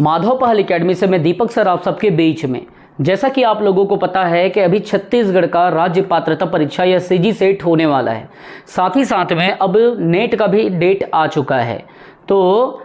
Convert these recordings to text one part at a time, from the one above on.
माधव पहल एकेडमी से मैं दीपक सर आप सबके बीच में। जैसा कि आप लोगों को पता है कि अभी छत्तीसगढ़ का राज्य पात्रता परीक्षा या सीजी सेट होने वाला है, साथ ही साथ में अब नेट का भी डेट आ चुका है। तो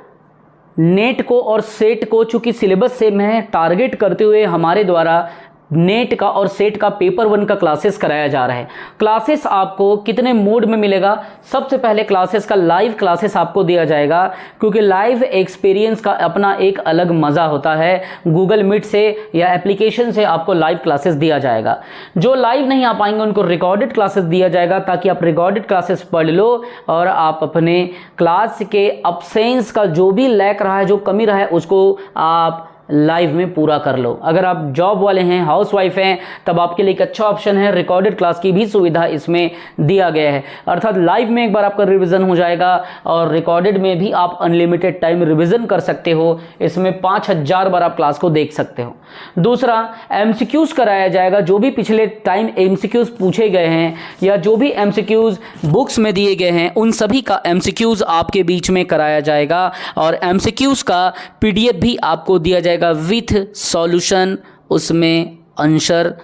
नेट को और सेट को चूंकि सिलेबस से मैं टारगेट करते हुए हमारे द्वारा नेट का और सेट का पेपर 1 का क्लासेस कराया जा रहा है। क्लासेस आपको कितने मोड में मिलेगा? सबसे पहले क्लासेस का लाइव क्लासेस आपको दिया जाएगा, क्योंकि लाइव एक्सपीरियंस का अपना एक अलग मज़ा होता है। गूगल मीट से या एप्लीकेशन से आपको लाइव क्लासेस दिया जाएगा। जो लाइव नहीं आ पाएंगे उनको रिकॉर्डेड क्लासेस दिया जाएगा, ताकि आप रिकॉर्डेड क्लासेस पढ़ लो और आप अपने क्लास के अब्सेंस का जो भी लैक रहा है, जो कमी रहा है, उसको आप लाइव में पूरा कर लो। अगर आप जॉब वाले हैं, हाउसवाइफ हैं, तब आपके लिए एक अच्छा ऑप्शन है, रिकॉर्डेड क्लास की भी सुविधा इसमें दिया गया है। अर्थात लाइव में एक बार आपका रिवीजन हो जाएगा और रिकॉर्डेड में भी आप अनलिमिटेड टाइम रिवीजन कर सकते हो। इसमें 5000 बार आप क्लास को देख सकते हो। दूसरा, एमसीक्यूज कराया जाएगा। जो भी पिछले टाइम एमसीक्यूज पूछे गए हैं या जो भी एमसीक्यूज बुक्स में दिए गए हैं, उन सभी का एमसीक्यूज आपके बीच में कराया जाएगा और एमसीक्यूज का पीडीएफ भी आपको दिया जाएगा विथ सॉल्यूशन, उसमें आंसर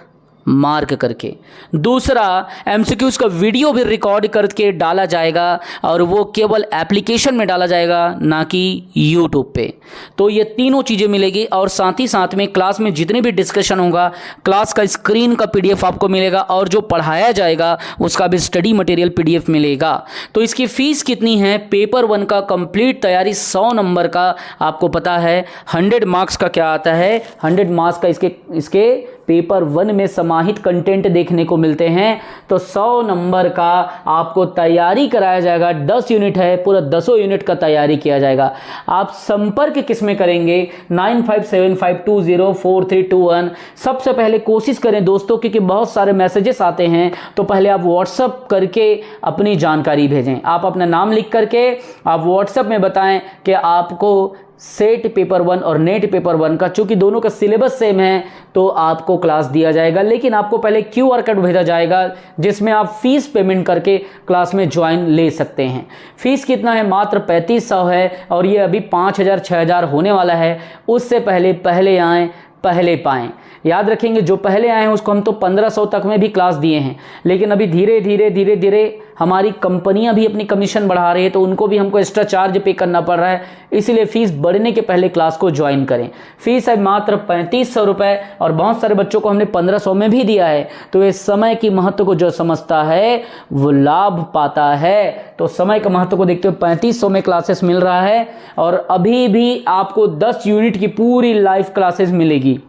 मार्क करके। दूसरा, एमसीक्यूज का वीडियो भी रिकॉर्ड करके डाला जाएगा और वो केवल एप्लीकेशन में डाला जाएगा, ना कि यूट्यूब पे। तो ये तीनों चीज़ें मिलेगी और साथ ही साथ में क्लास में जितने भी डिस्कशन होगा, क्लास का स्क्रीन का पीडीएफ आपको मिलेगा और जो पढ़ाया जाएगा उसका भी स्टडी मटेरियल पीडीएफ मिलेगा। तो इसकी फ़ीस कितनी है? पेपर 1 का कंप्लीट तैयारी 100 नंबर का, आपको पता है 100 मार्क्स का क्या आता है। 100 मार्क्स का इसके पेपर 1 में समाहित कंटेंट देखने को मिलते हैं। तो 100 नंबर का आपको तैयारी कराया जाएगा। 10 यूनिट है, पूरा 10 यूनिट का तैयारी किया जाएगा। आप संपर्क किस में करेंगे? 9575204321। सबसे पहले कोशिश करें दोस्तों, क्योंकि बहुत सारे मैसेजेस आते हैं, तो पहले आप व्हाट्सअप करके अपनी जानकारी भेजें। आप अपना नाम लिख करके आप व्हाट्सअप में बताएं कि आपको सेट पेपर 1 और नेट पेपर 1 का, चूंकि दोनों का सिलेबस सेम है, तो आपको क्लास दिया जाएगा। लेकिन आपको पहले QR कोड भेजा जाएगा, जिसमें आप फीस पेमेंट करके क्लास में ज्वाइन ले सकते हैं। फीस कितना है? मात्र 3500 है और ये अभी 5000 6000 होने वाला है। उससे पहले आएँ पहले पाएँ। याद रखेंगे, जो पहले आए हैं उसको हम तो 1500 तक में भी क्लास दिए हैं, लेकिन अभी धीरे धीरे हमारी कंपनियां भी अपनी कमीशन बढ़ा रही है, तो उनको भी हमको एक्स्ट्रा चार्ज पे करना पड़ रहा है। इसीलिए फीस बढ़ने के पहले क्लास को ज्वाइन करें। फीस है मात्र 3500 रुपये और बहुत सारे बच्चों को हमने 1500 में भी दिया है। तो इस समय की महत्व को जो समझता है वो लाभ पाता है। तो समय का महत्व को देखते हुए 3500 में क्लासेस मिल रहा है और अभी भी आपको 10 यूनिट की पूरी लाइव क्लासेस मिलेगी,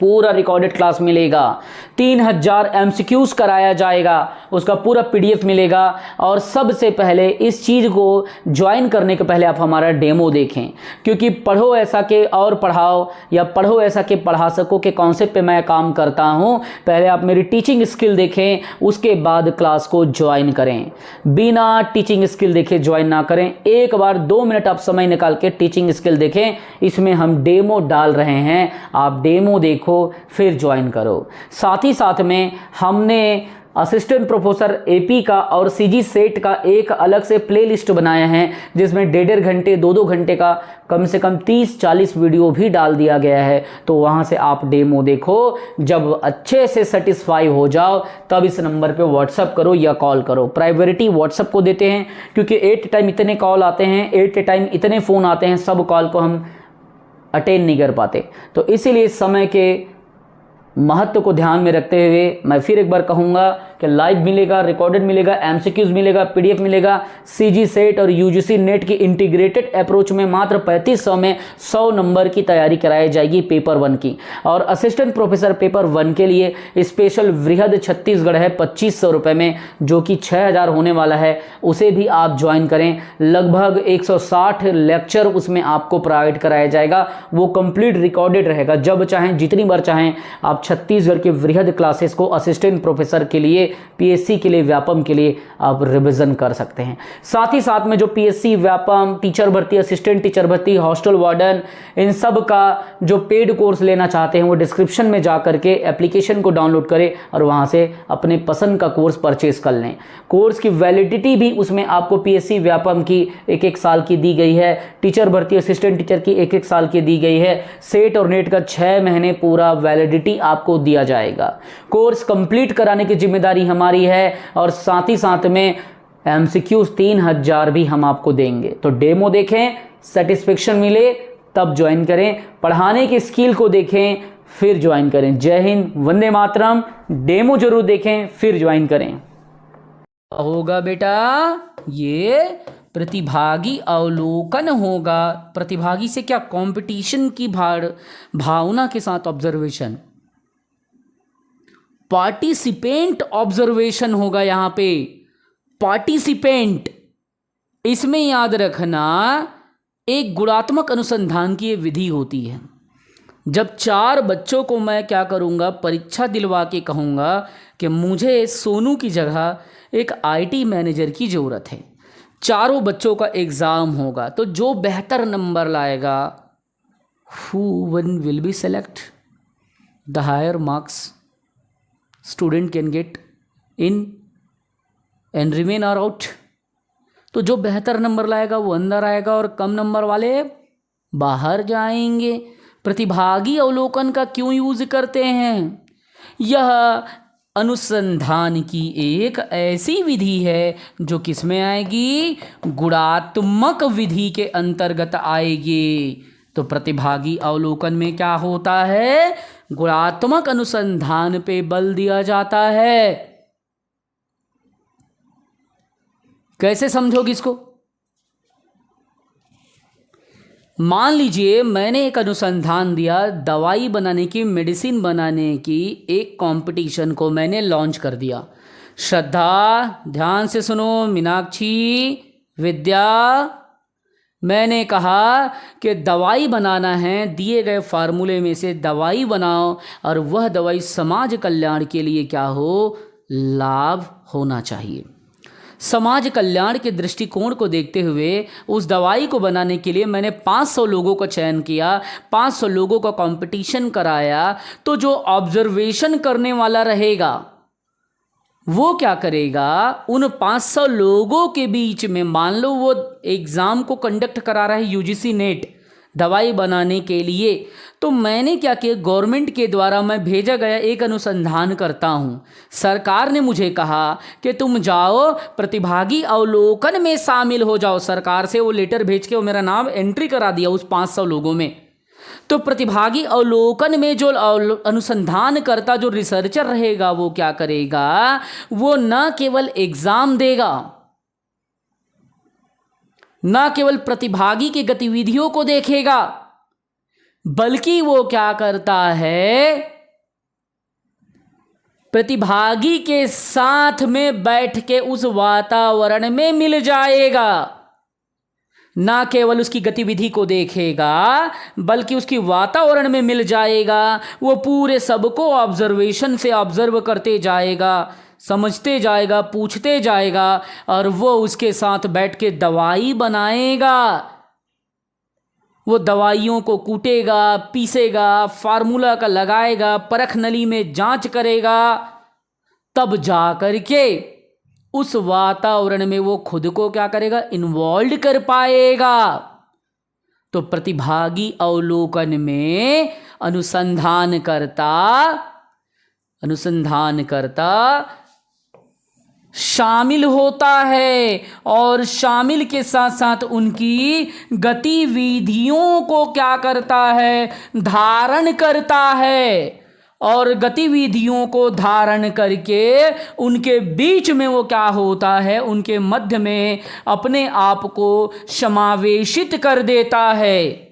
पूरा रिकॉर्डेड क्लास मिलेगा। 3000 एमसीक्यूज कराया जाएगा, उसका पूरा पीडीएफ मिलेगा। और सबसे पहले इस चीज़ को ज्वाइन करने के पहले आप हमारा डेमो देखें, क्योंकि पढ़ो ऐसा के और पढ़ाओ या पढ़ो ऐसा के पढ़ा सको के कॉन्सेप्ट पे मैं काम करता हूँ। पहले आप मेरी टीचिंग स्किल देखें, उसके बाद क्लास को ज्वाइन करें। बिना टीचिंग स्किल देखे ज्वाइन ना करें। एक बार 2 मिनट आप समय निकाल के टीचिंग स्किल देखें। इसमें हम डेमो डाल रहे हैं, आप डेमो देखो फिर ज्वाइन करो। साथ ही साथ में हमने असिस्टेंट प्रोफेसर एपी का और सीजी सेट का एक अलग से प्लेलिस्ट बनाया है, जिसमें 1.5 घंटे 2 घंटे का कम से कम 30-40 वीडियो भी डाल दिया गया है। तो वहां से आप डेमो देखो। जब अच्छे से सेटिस्फाई हो जाओ तब इस नंबर पे व्हाट्सअप करो या कॉल करो। प्रायोरिटी व्हाट्सअप को देते हैं, क्योंकि एट टाइम इतने कॉल आते हैं, एट टाइम इतने फ़ोन आते हैं, सब कॉल को हम अटेंड नहीं कर पाते। तो इसीलिए समय के महत्व को ध्यान में रखते हुए मैं फिर एक बार कहूँगा कि लाइव मिलेगा, रिकॉर्डेड मिलेगा, एमसीक्यूज मिलेगा, पीडीएफ मिलेगा। सीजी सेट और यूजीसी नेट की इंटीग्रेटेड अप्रोच में मात्र 3500 में 100 नंबर की तैयारी कराई जाएगी पेपर 1 की। और असिस्टेंट प्रोफेसर पेपर 1 के लिए स्पेशल वृहद छत्तीसगढ़ है 2500 रुपये में, जो कि 6000 होने वाला है। उसे भी आप ज्वाइन करें। लगभग 160 लेक्चर उसमें आपको प्रोवाइड कराया जाएगा। वो कंप्लीट रिकॉर्डेड रहेगा। जब चाहें जितनी बार चाहें आप छत्तीसगढ़ के वृहद क्लासेस को असिस्टेंट प्रोफेसर के लिए पीएससी के लिए, व्यापम के लिए आप रिवीजन कर सकते हैं। साथ ही साथ में जो पीएससी, व्यापम, टीचर भर्ती, असिस्टेंट टीचर भर्ती, हॉस्टल वार्डन, इन सब का जो पेड कोर्स लेना चाहते हैं वो डिस्क्रिप्शन में जा करके एप्लीकेशन को डाउनलोड करें और वहाँ से अपने पसंद का कोर्स परचेज कर लें। कोर्स की वैलिडिटी भी उसमें आपको पीएससी, व्यापम की 1-1 साल की दी गई है, टीचर भर्ती, असिस्टेंट टीचर की 1-1 साल की दी गई है, सेट और नेट का 6 महीने पूरा वैलिडिटी आपको दिया जाएगा। कोर्स कंप्लीट कराने की जिम्मेदारी हमारी है और साथ ही साथ में एमसीक्यूज 3000 भी हम आपको देंगे। तो डेमो देखें, सेटिस्फेक्शन मिले तब ज्वाइन करें, पढ़ाने की स्किल को देखें फिर ज्वाइन करें। जय हिंद, वंदे मातरम। डेमो जरूर देखें फिर ज्वाइन करें। होगा बेटा ये प्रतिभागी अवलोकन होगा। प्रतिभागी से क्या, कंपटीशन की भावना के साथ ऑब्जर्वेशन, पार्टिसिपेंट ऑब्जर्वेशन होगा यहां पे। पार्टिसिपेंट, इसमें याद रखना एक गुणात्मक अनुसंधान की विधि होती है। जब 4 बच्चों को मैं क्या करूंगा, परीक्षा दिलवा के कहूंगा कि मुझे सोनू की जगह एक आईटी मैनेजर की ज़रूरत है, चारों बच्चों का एग्ज़ाम होगा, तो जो बेहतर नंबर लाएगा, who one will be select, the higher marks student can get in and remain or out। तो जो बेहतर नंबर लाएगा वो अंदर आएगा और कम नंबर वाले बाहर जाएंगे। प्रतिभागी अवलोकन का क्यों यूज करते हैं? यह अनुसंधान की एक ऐसी विधि है जो किसमें आएगी, गुणात्मक विधि के अंतर्गत आएगी। तो प्रतिभागी अवलोकन में क्या होता है, गुणात्मक अनुसंधान पे बल दिया जाता है। कैसे समझोगे इसको? मान लीजिए मैंने एक अनुसंधान दिया, दवाई बनाने की, मेडिसिन बनाने की एक कंपटीशन को मैंने लॉन्च कर दिया। श्रद्धा ध्यान से सुनो, मीनाक्षी, विद्या, मैंने कहा कि दवाई बनाना है, दिए गए फार्मूले में से दवाई बनाओ और वह दवाई समाज कल्याण के लिए क्या हो, लाभ होना चाहिए। समाज कल्याण के दृष्टिकोण को देखते हुए उस दवाई को बनाने के लिए मैंने 500 लोगों का चयन किया, 500 लोगों का कंपटीशन कराया। तो जो ऑब्जर्वेशन करने वाला रहेगा वो क्या करेगा, उन 500 लोगों के बीच में, मान लो वो एग्ज़ाम को कंडक्ट करा रहा है यूजीसी नेट दवाई बनाने के लिए, तो मैंने क्या किया, गवर्नमेंट के द्वारा मैं भेजा गया एक अनुसंधान करता हूँ। सरकार ने मुझे कहा कि तुम जाओ प्रतिभागी अवलोकन में शामिल हो जाओ। सरकार से वो लेटर भेज के वो मेरा नाम एंट्री करा दिया उस 500 लोगों में। तो प्रतिभागी अवलोकन में जो अनुसंधान करता, जो रिसर्चर रहेगा, वो क्या करेगा, वो न केवल एग्जाम देगा, न केवल प्रतिभागी की गतिविधियों को देखेगा, बल्कि वो क्या करता है, प्रतिभागी के साथ में बैठ के उस वातावरण में मिल जाएगा। ना केवल उसकी गतिविधि को देखेगा बल्कि उसकी वातावरण में मिल जाएगा। वो पूरे सबको ऑब्जर्वेशन से ऑब्जर्व करते जाएगा, समझते जाएगा, पूछते जाएगा और वो उसके साथ बैठ के दवाई बनाएगा। वो दवाइयों को कूटेगा, पीसेगा, फार्मूला का लगाएगा, परख नली में जांच करेगा, तब जा करके उस वातावरण में वो खुद को क्या करेगा, इन्वॉल्व कर पाएगा। तो प्रतिभागी अवलोकन में अनुसंधानकर्ता शामिल होता है और शामिल के साथ साथ उनकी गतिविधियों को क्या करता है, धारण करता है। और गतिविधियों को धारण करके उनके बीच में वो क्या होता है, उनके मध्य में अपने आप को समावेशित कर देता है।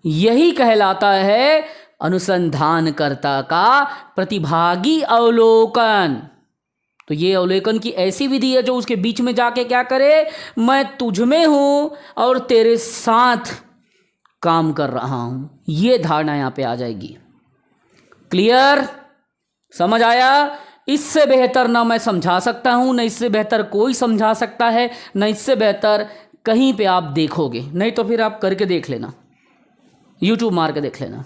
यही कहलाता है अनुसंधानकर्ता का प्रतिभागी अवलोकन। तो ये अवलोकन की ऐसी विधि है जो उसके बीच में जाके क्या करे, मैं तुझ में हूं और तेरे साथ काम कर रहा हूं। ये धारणा यहां पे आ जाएगी। क्लियर? समझ आया? इससे बेहतर ना मैं समझा सकता हूं, न इससे बेहतर कोई समझा सकता है, न इससे बेहतर कहीं पे आप देखोगे। नहीं तो फिर आप करके देख लेना, यूट्यूब मार के देख लेना।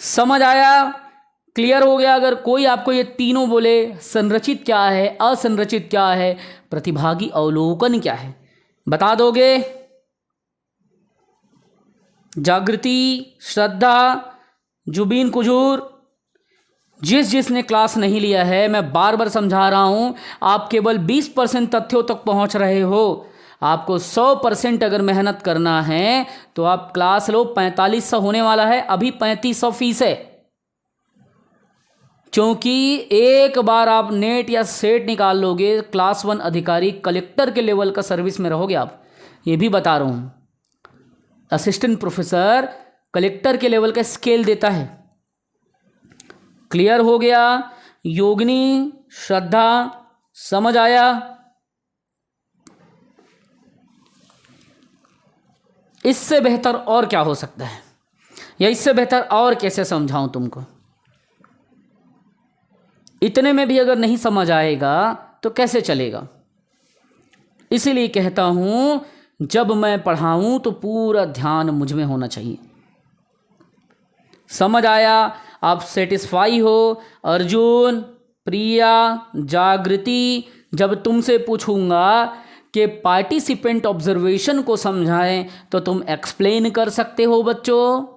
समझ आया? क्लियर हो गया? अगर कोई आपको ये तीनों बोले, संरचित क्या है, असंरचित क्या है, प्रतिभागी अवलोकन क्या है, बता दोगे? जागृति, श्रद्धा, जुबीन कुजूर, जिसने क्लास नहीं लिया है, मैं बार बार समझा रहा हूं, आप केवल 20% तथ्यों तक पहुंच रहे हो। आपको 100% अगर मेहनत करना है तो आप क्लास लो। 4500 होने वाला है, अभी 3500 फीस है। क्योंकि एक बार आप नेट या सेट निकाल लोगे, क्लास 1 अधिकारी कलेक्टर के लेवल का सर्विस में रहोगे आप, ये भी बता रहा हूं। असिस्टेंट प्रोफेसर कलेक्टर के लेवल का स्केल देता है। क्लियर हो गया? योगिनी, श्रद्धा, समझ आया? इससे बेहतर और क्या हो सकता है, या इससे बेहतर और कैसे समझाऊं तुमको? इतने में भी अगर नहीं समझ आएगा तो कैसे चलेगा? इसीलिए कहता हूं, जब मैं पढ़ाऊं तो पूरा ध्यान मुझ में होना चाहिए। समझ आया? आप सेटिस्फाई हो? अर्जुन, प्रिया, जागृति, जब तुमसे पूछूंगा कि पार्टिसिपेंट ऑब्जर्वेशन को समझाएं तो तुम एक्सप्लेन कर सकते हो बच्चों?